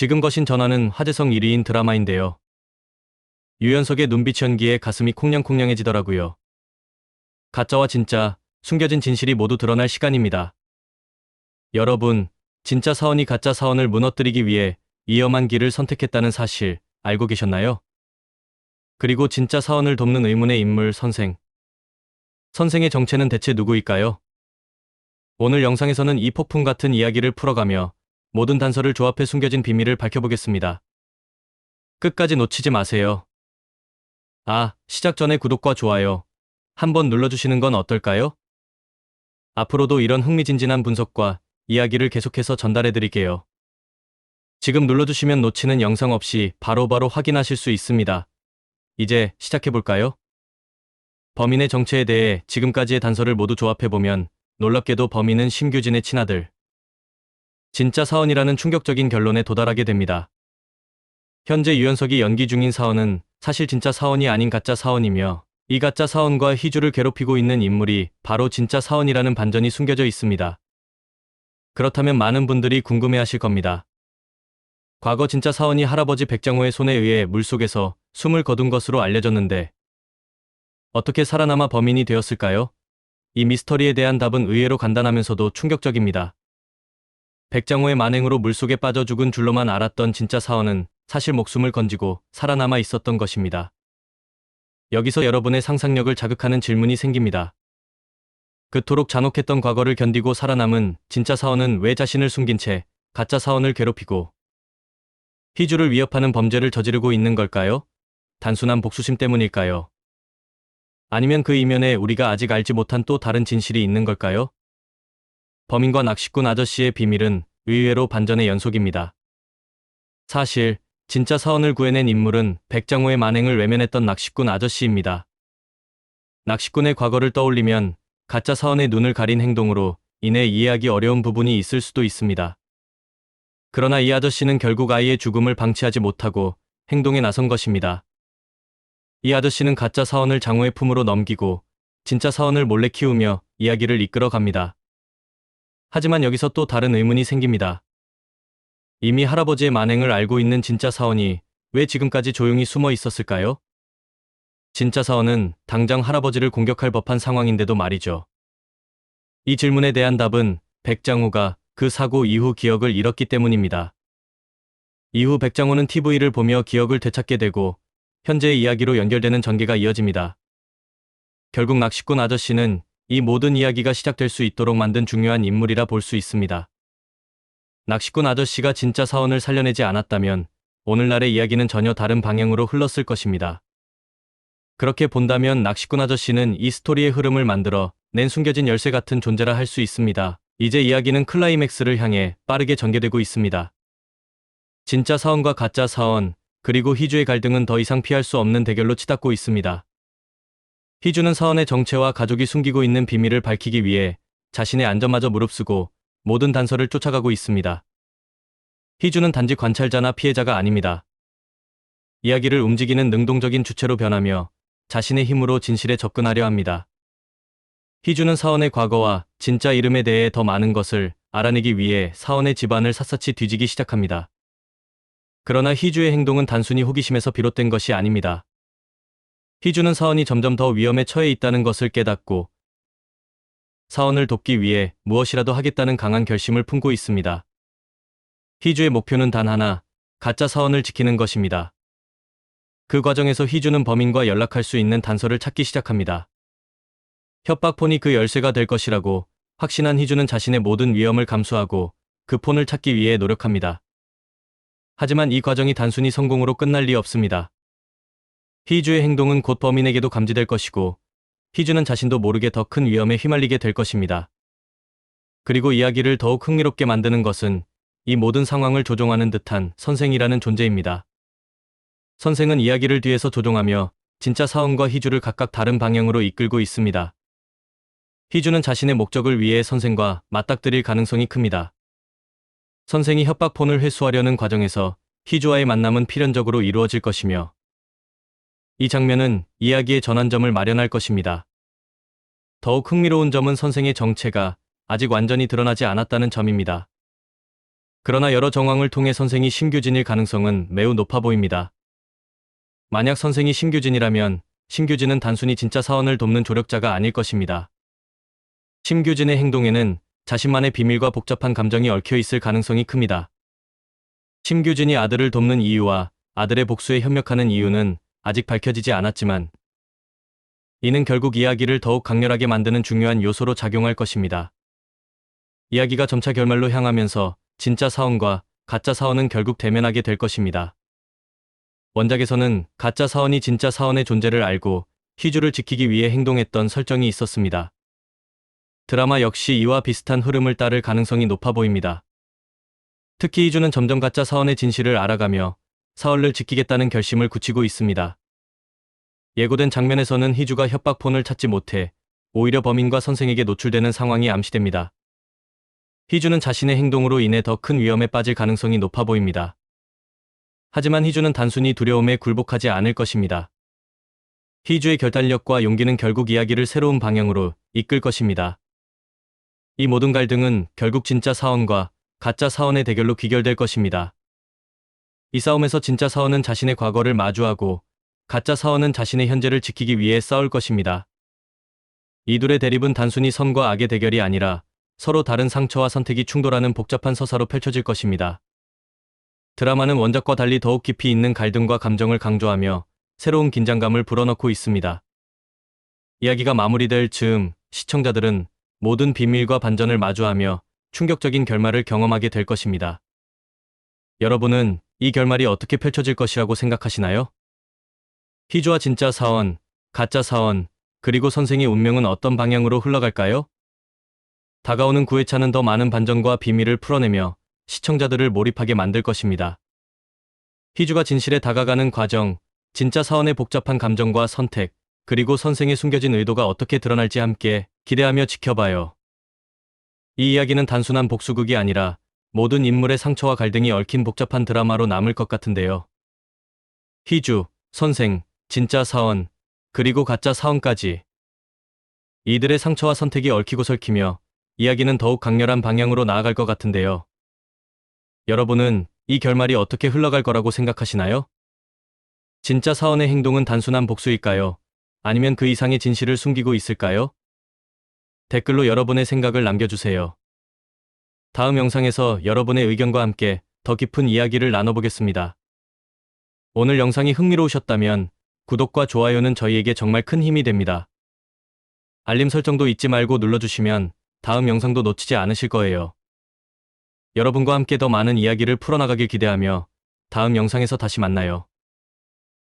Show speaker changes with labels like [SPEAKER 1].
[SPEAKER 1] 지금 거신 전화는 화제성 1위인 드라마인데요. 유연석의 눈빛 연기에 가슴이 콩냥콩냥해지더라고요. 가짜와 진짜, 숨겨진 진실이 모두 드러날 시간입니다. 여러분, 진짜 사원이 가짜 사원을 무너뜨리기 위해 위험한 길을 선택했다는 사실 알고 계셨나요? 그리고 진짜 사원을 돕는 의문의 인물 선생. 선생의 정체는 대체 누구일까요? 오늘 영상에서는 이 폭풍 같은 이야기를 풀어가며 모든 단서를 조합해 숨겨진 비밀을 밝혀보겠습니다. 끝까지 놓치지 마세요. 시작 전에 구독과 좋아요 한번 눌러주시는 건 어떨까요? 앞으로도 이런 흥미진진한 분석과 이야기를 계속해서 전달해드릴게요. 지금 눌러주시면 놓치는 영상 없이 바로바로 확인하실 수 있습니다. 이제 시작해볼까요? 범인의 정체에 대해 지금까지의 단서를 모두 조합해보면 놀랍게도 범인은 심규진의 친아들. 진짜 사원이라는 충격적인 결론에 도달하게 됩니다. 현재 유연석이 연기 중인 사원은 사실 진짜 사원이 아닌 가짜 사원이며 이 가짜 사원과 희주를 괴롭히고 있는 인물이 바로 진짜 사원이라는 반전이 숨겨져 있습니다. 그렇다면 많은 분들이 궁금해하실 겁니다. 과거 진짜 사원이 할아버지 백장호의 손에 의해 물속에서 숨을 거둔 것으로 알려졌는데 어떻게 살아남아 범인이 되었을까요? 이 미스터리에 대한 답은 의외로 간단하면서도 충격적입니다. 백장호의 만행으로 물속에 빠져 죽은 줄로만 알았던 진짜 사원은 사실 목숨을 건지고 살아남아 있었던 것입니다. 여기서 여러분의 상상력을 자극하는 질문이 생깁니다. 그토록 잔혹했던 과거를 견디고 살아남은 진짜 사원은 왜 자신을 숨긴 채 가짜 사원을 괴롭히고 희주를 위협하는 범죄를 저지르고 있는 걸까요? 단순한 복수심 때문일까요? 아니면 그 이면에 우리가 아직 알지 못한 또 다른 진실이 있는 걸까요? 범인과 낚시꾼 아저씨의 비밀은 의외로 반전의 연속입니다. 사실 진짜 사원을 구해낸 인물은 백장호의 만행을 외면했던 낚시꾼 아저씨입니다. 낚시꾼의 과거를 떠올리면 가짜 사원의 눈을 가린 행동으로 인해 이해하기 어려운 부분이 있을 수도 있습니다. 그러나 이 아저씨는 결국 아이의 죽음을 방치하지 못하고 행동에 나선 것입니다. 이 아저씨는 가짜 사원을 장호의 품으로 넘기고 진짜 사원을 몰래 키우며 이야기를 이끌어 갑니다. 하지만 여기서 또 다른 의문이 생깁니다. 이미 할아버지의 만행을 알고 있는 진짜 사원이 왜 지금까지 조용히 숨어 있었을까요? 진짜 사원은 당장 할아버지를 공격할 법한 상황인데도 말이죠. 이 질문에 대한 답은 백장호가 그 사고 이후 기억을 잃었기 때문입니다. 이후 백장호는 TV를 보며 기억을 되찾게 되고 현재의 이야기로 연결되는 전개가 이어집니다. 결국 낚시꾼 아저씨는 이 모든 이야기가 시작될 수 있도록 만든 중요한 인물이라 볼 수 있습니다. 낚시꾼 아저씨가 진짜 사원을 살려내지 않았다면 오늘날의 이야기는 전혀 다른 방향으로 흘렀을 것입니다. 그렇게 본다면 낚시꾼 아저씨는 이 스토리의 흐름을 만들어 낸 숨겨진 열쇠 같은 존재라 할 수 있습니다. 이제 이야기는 클라이맥스를 향해 빠르게 전개되고 있습니다. 진짜 사원과 가짜 사원, 그리고 희주의 갈등은 더 이상 피할 수 없는 대결로 치닫고 있습니다. 희주는 사원의 정체와 가족이 숨기고 있는 비밀을 밝히기 위해 자신의 안전마저 무릅쓰고 모든 단서를 쫓아가고 있습니다. 희주는 단지 관찰자나 피해자가 아닙니다. 이야기를 움직이는 능동적인 주체로 변하며 자신의 힘으로 진실에 접근하려 합니다. 희주는 사원의 과거와 진짜 이름에 대해 더 많은 것을 알아내기 위해 사원의 집안을 샅샅이 뒤지기 시작합니다. 그러나 희주의 행동은 단순히 호기심에서 비롯된 것이 아닙니다. 희주는 사원이 점점 더 위험에 처해 있다는 것을 깨닫고 사원을 돕기 위해 무엇이라도 하겠다는 강한 결심을 품고 있습니다. 희주의 목표는 단 하나, 가짜 사원을 지키는 것입니다. 그 과정에서 희주는 범인과 연락할 수 있는 단서를 찾기 시작합니다. 협박폰이 그 열쇠가 될 것이라고 확신한 희주는 자신의 모든 위험을 감수하고 그 폰을 찾기 위해 노력합니다. 하지만 이 과정이 단순히 성공으로 끝날 리 없습니다. 희주의 행동은 곧 범인에게도 감지될 것이고 희주는 자신도 모르게 더 큰 위험에 휘말리게 될 것입니다. 그리고 이야기를 더욱 흥미롭게 만드는 것은 이 모든 상황을 조종하는 듯한 선생이라는 존재입니다. 선생은 이야기를 뒤에서 조종하며 진짜 사원과 희주를 각각 다른 방향으로 이끌고 있습니다. 희주는 자신의 목적을 위해 선생과 맞닥뜨릴 가능성이 큽니다. 선생이 협박폰을 회수하려는 과정에서 희주와의 만남은 필연적으로 이루어질 것이며 이 장면은 이야기의 전환점을 마련할 것입니다. 더욱 흥미로운 점은 선생의 정체가 아직 완전히 드러나지 않았다는 점입니다. 그러나 여러 정황을 통해 선생이 심규진일 가능성은 매우 높아 보입니다. 만약 선생이 심규진이라면 심규진은 단순히 진짜 사원을 돕는 조력자가 아닐 것입니다. 심규진의 행동에는 자신만의 비밀과 복잡한 감정이 얽혀 있을 가능성이 큽니다. 심규진이 아들을 돕는 이유와 아들의 복수에 협력하는 이유는 아직 밝혀지지 않았지만 이는 결국 이야기를 더욱 강렬하게 만드는 중요한 요소로 작용할 것입니다. 이야기가 점차 결말로 향하면서 진짜 사원과 가짜 사원은 결국 대면하게 될 것입니다. 원작에서는 가짜 사원이 진짜 사원의 존재를 알고 희주를 지키기 위해 행동했던 설정이 있었습니다. 드라마 역시 이와 비슷한 흐름을 따를 가능성이 높아 보입니다. 특히 희주는 점점 가짜 사원의 진실을 알아가며 사원을 지키겠다는 결심을 굳히고 있습니다. 예고된 장면에서는 희주가 협박폰을 찾지 못해 오히려 범인과 선생에게 노출되는 상황이 암시됩니다. 희주는 자신의 행동으로 인해 더 큰 위험에 빠질 가능성이 높아 보입니다. 하지만 희주는 단순히 두려움에 굴복하지 않을 것입니다. 희주의 결단력과 용기는 결국 이야기를 새로운 방향으로 이끌 것입니다. 이 모든 갈등은 결국 진짜 사원과 가짜 사원의 대결로 귀결될 것입니다. 이 싸움에서 진짜 사원은 자신의 과거를 마주하고 가짜 사원은 자신의 현재를 지키기 위해 싸울 것입니다. 이 둘의 대립은 단순히 선과 악의 대결이 아니라 서로 다른 상처와 선택이 충돌하는 복잡한 서사로 펼쳐질 것입니다. 드라마는 원작과 달리 더욱 깊이 있는 갈등과 감정을 강조하며 새로운 긴장감을 불어넣고 있습니다. 이야기가 마무리될 즈음 시청자들은 모든 비밀과 반전을 마주하며 충격적인 결말을 경험하게 될 것입니다. 여러분은 이 결말이 어떻게 펼쳐질 것이라고 생각하시나요? 희주와 진짜 사원, 가짜 사원, 그리고 선생의 운명은 어떤 방향으로 흘러갈까요? 다가오는 9회차는 더 많은 반전과 비밀을 풀어내며 시청자들을 몰입하게 만들 것입니다. 희주가 진실에 다가가는 과정, 진짜 사원의 복잡한 감정과 선택, 그리고 선생의 숨겨진 의도가 어떻게 드러날지 함께 기대하며 지켜봐요. 이 이야기는 단순한 복수극이 아니라 모든 인물의 상처와 갈등이 얽힌 복잡한 드라마로 남을 것 같은데요. 희주, 선생, 진짜 사원, 그리고 가짜 사원까지. 이들의 상처와 선택이 얽히고 설키며 이야기는 더욱 강렬한 방향으로 나아갈 것 같은데요. 여러분은 이 결말이 어떻게 흘러갈 거라고 생각하시나요? 진짜 사원의 행동은 단순한 복수일까요? 아니면 그 이상의 진실을 숨기고 있을까요? 댓글로 여러분의 생각을 남겨주세요. 다음 영상에서 여러분의 의견과 함께 더 깊은 이야기를 나눠보겠습니다. 오늘 영상이 흥미로우셨다면 구독과 좋아요는 저희에게 정말 큰 힘이 됩니다. 알림 설정도 잊지 말고 눌러주시면 다음 영상도 놓치지 않으실 거예요. 여러분과 함께 더 많은 이야기를 풀어나가길 기대하며 다음 영상에서 다시 만나요.